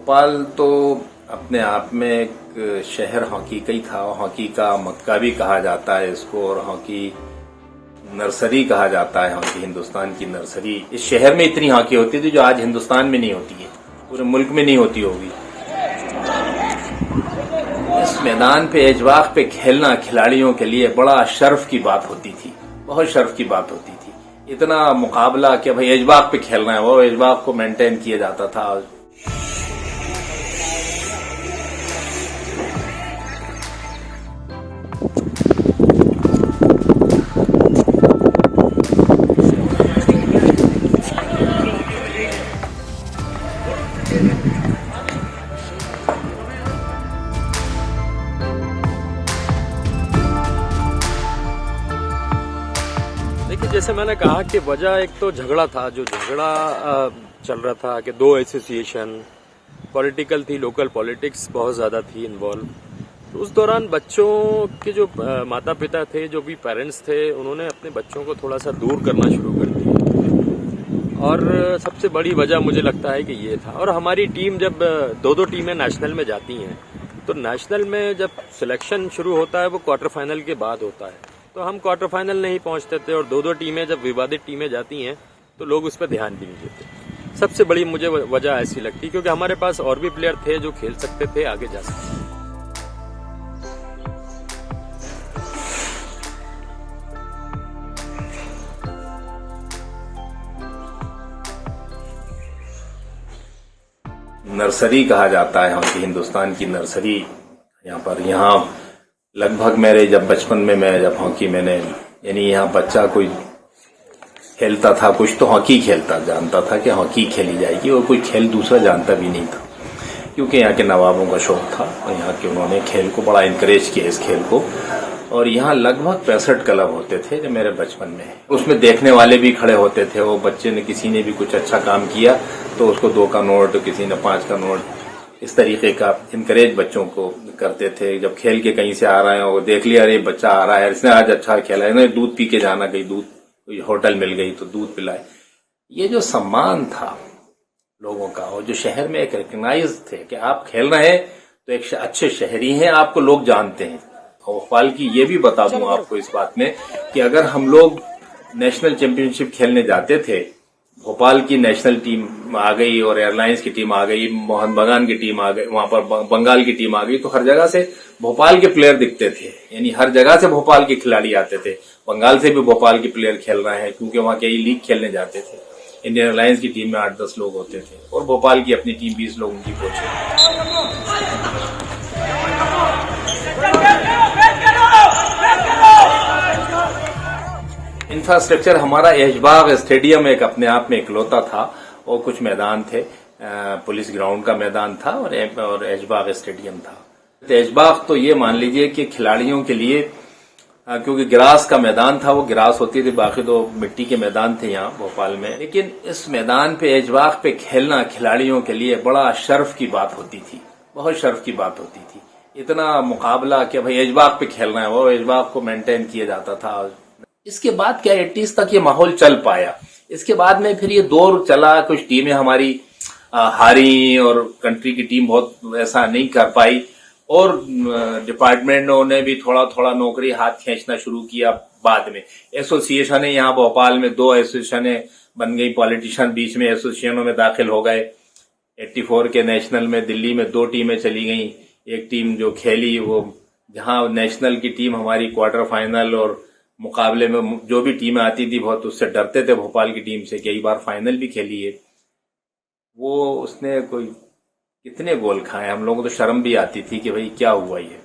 भोपाल तो अपने आप में एक शहर हॉकी का ही था। हॉकी का मक्का भी कहा जाता है इसको, और हॉकी नर्सरी कहा जाता है। हॉकी हिंदुस्तान की नर्सरी। इस शहर में इतनी हॉकी होती थी जो आज हिंदुस्तान में नहीं होती है, पूरे मुल्क में नहीं होती होगी। इस मैदान पे एजवाक पे खेलना खिलाड़ियों के लिए बड़ा शर्फ की बात होती थी, बहुत शर्फ की बात होती थी। इतना मुकाबला कि भाई एजवाक पे खेलना है, वो एजवाक को मेंटेन किया जाता था। देखिए, जैसे मैंने कहा कि वजह एक तो झगड़ा था, जो झगड़ा चल रहा था कि दो एसोसिएशन पॉलिटिकल थी, लोकल पॉलिटिक्स बहुत ज़्यादा थी इन्वॉल्व। तो उस दौरान बच्चों के जो माता पिता थे, जो भी पेरेंट्स थे, उन्होंने अपने बच्चों को थोड़ा सा दूर करना शुरू कर दिया। और सबसे बड़ी वजह मुझे लगता है कि ये था। और हमारी टीम जब दो टीमें नेशनल में जाती हैं, तो नेशनल में जब सिलेक्शन शुरू होता है वो क्वार्टर फाइनल के बाद होता है। तो हम क्वार्टर फाइनल नहीं पहुंचते थे, और दो टीमें जब विवादित टीमें जाती हैं तो लोग उस पर ध्यान भी नहीं देते। सबसे बड़ी मुझे वजह ऐसी लगती, क्योंकि हमारे पास और भी प्लेयर थे जो खेल सकते थे, आगे जा सकते थे। नर्सरी कहा जाता है हॉकी हिंदुस्तान की नर्सरी। यहाँ लगभग मेरे जब बचपन में मैं जब हॉकी मैंने यानी यहाँ बच्चा कोई खेलता था, कुछ तो हॉकी खेलता, जानता था कि हॉकी खेली जाएगी, और कोई खेल दूसरा जानता भी नहीं था, क्योंकि यहाँ के नवाबों का शौक था और यहाँ के उन्होंने खेल को बड़ा इनकरेज किया, इस खेल को। और यहाँ लगभग 65 क्लब होते थे जो मेरे बचपन में। उसमें देखने वाले भी खड़े होते थे। वो बच्चे ने, किसी ने भी कुछ अच्छा काम किया तो उसको 2 का नोट, किसी ने 5 का नोट, इस तरीके का इनकरेज बच्चों को करते थे। जब खेल के कहीं से आ रहे हैं, वो देख लिया, अरे बच्चा आ रहा है, इसने आज अच्छा खेला है, दूध पी के जाना, कहीं दूध, कोई होटल मिल गई तो दूध पिलाए। ये जो सम्मान था लोगों का, और जो शहर में एक रिकग्नाइज थे कि आप खेल रहे हैं तो एक अच्छे शहरी हैं, आपको लोग जानते हैं। भोपाल की ये भी बता दूं आपको इस बात में कि अगर हम लोग नेशनल चैंपियनशिप खेलने जाते थे, भोपाल की नेशनल टीम आ गई और एयरलाइंस की टीम आ गई, मोहन बगान की टीम आ गई, वहां पर बंगाल की टीम आ गई, तो हर जगह से भोपाल के प्लेयर दिखते थे। यानी हर जगह से भोपाल के खिलाड़ी आते थे। बंगाल से भी भोपाल के प्लेयर खेल रहे हैं, क्योंकि वहां कई लीग खेलने जाते थे। इंडियन एयरलाइंस की टीम में 8-10 लोग होते थे, और भोपाल की अपनी टीम 20 लोगों की कोच है। इंफ्रास्ट्रक्चर हमारा ऐशबाग स्टेडियम एक अपने आप में इकलौता था, और कुछ मैदान थे, पुलिस ग्राउंड का मैदान था और ऐशबाग स्टेडियम था। तो ऐशबाग तो ये मान लीजिए कि खिलाड़ियों के लिए, क्योंकि ग्रास का मैदान था, वो ग्रास होती थी, बाकी तो मिट्टी के मैदान थे यहाँ भोपाल में। लेकिन इस मैदान पे ऐशबाग पे खेलना खिलाड़ियों के लिए बड़ा शर्फ की बात होती थी, बहुत शर्फ की बात होती थी। इतना मुकाबला कि भाई ऐशबाग पे खेलना है, वो ऐशबाग को मेंटेन किया जाता था। इसके बाद क्या 80s तक ये माहौल चल पाया। इसके बाद में फिर ये दौर चला, कुछ टीमें हमारी हारी, और कंट्री की टीम बहुत ऐसा नहीं कर पाई, और डिपार्टमेंटों ने भी थोड़ा थोड़ा नौकरी हाथ खींचना शुरू किया। बाद में एसोसिएशन है, यहाँ भोपाल में 2 एसोसिएशन बन गई, पॉलिटिशियन बीच में एसोसिएशनों में दाखिल हो गए। 84 के नेशनल में दिल्ली में 2 टीमें चली गई। एक टीम जो खेली, वो जहां नेशनल की टीम हमारी क्वार्टर फाइनल और मुकाबले में जो भी टीमें आती थी बहुत उससे डरते थे, भोपाल की टीम से। कई बार फाइनल भी खेली है वो। उसने कोई कितने गोल खाए, हम लोगों को तो शर्म भी आती थी कि भाई क्या हुआ ये।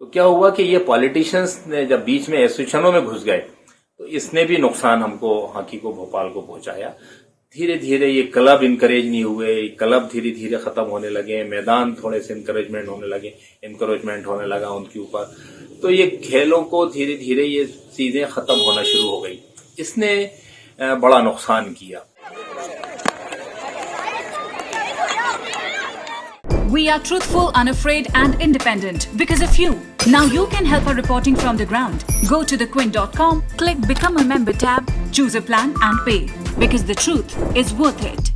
तो क्या हुआ कि ये पॉलिटिशियंस ने जब बीच में एसोसिएशनों में घुस गए, तो इसने भी नुकसान हमको, हॉकी को, भोपाल को पहुंचाया। धीरे धीरे ये क्लब इनकरेज नहीं हुए, क्लब धीरे धीरे खत्म होने लगे, मैदान थोड़े से इंकरेजमेंट होने लगा उनके ऊपर। तो ये खेलों को धीरे धीरे ये चीजें खत्म होना शुरू हो गई। इसने बड़ा नुकसान किया। We are truthful, unafraid and independent because of you. Now you can help our reporting from the ground. Go to thequint.com, click Become a Member tab, choose a plan and pay. Because the truth is worth it.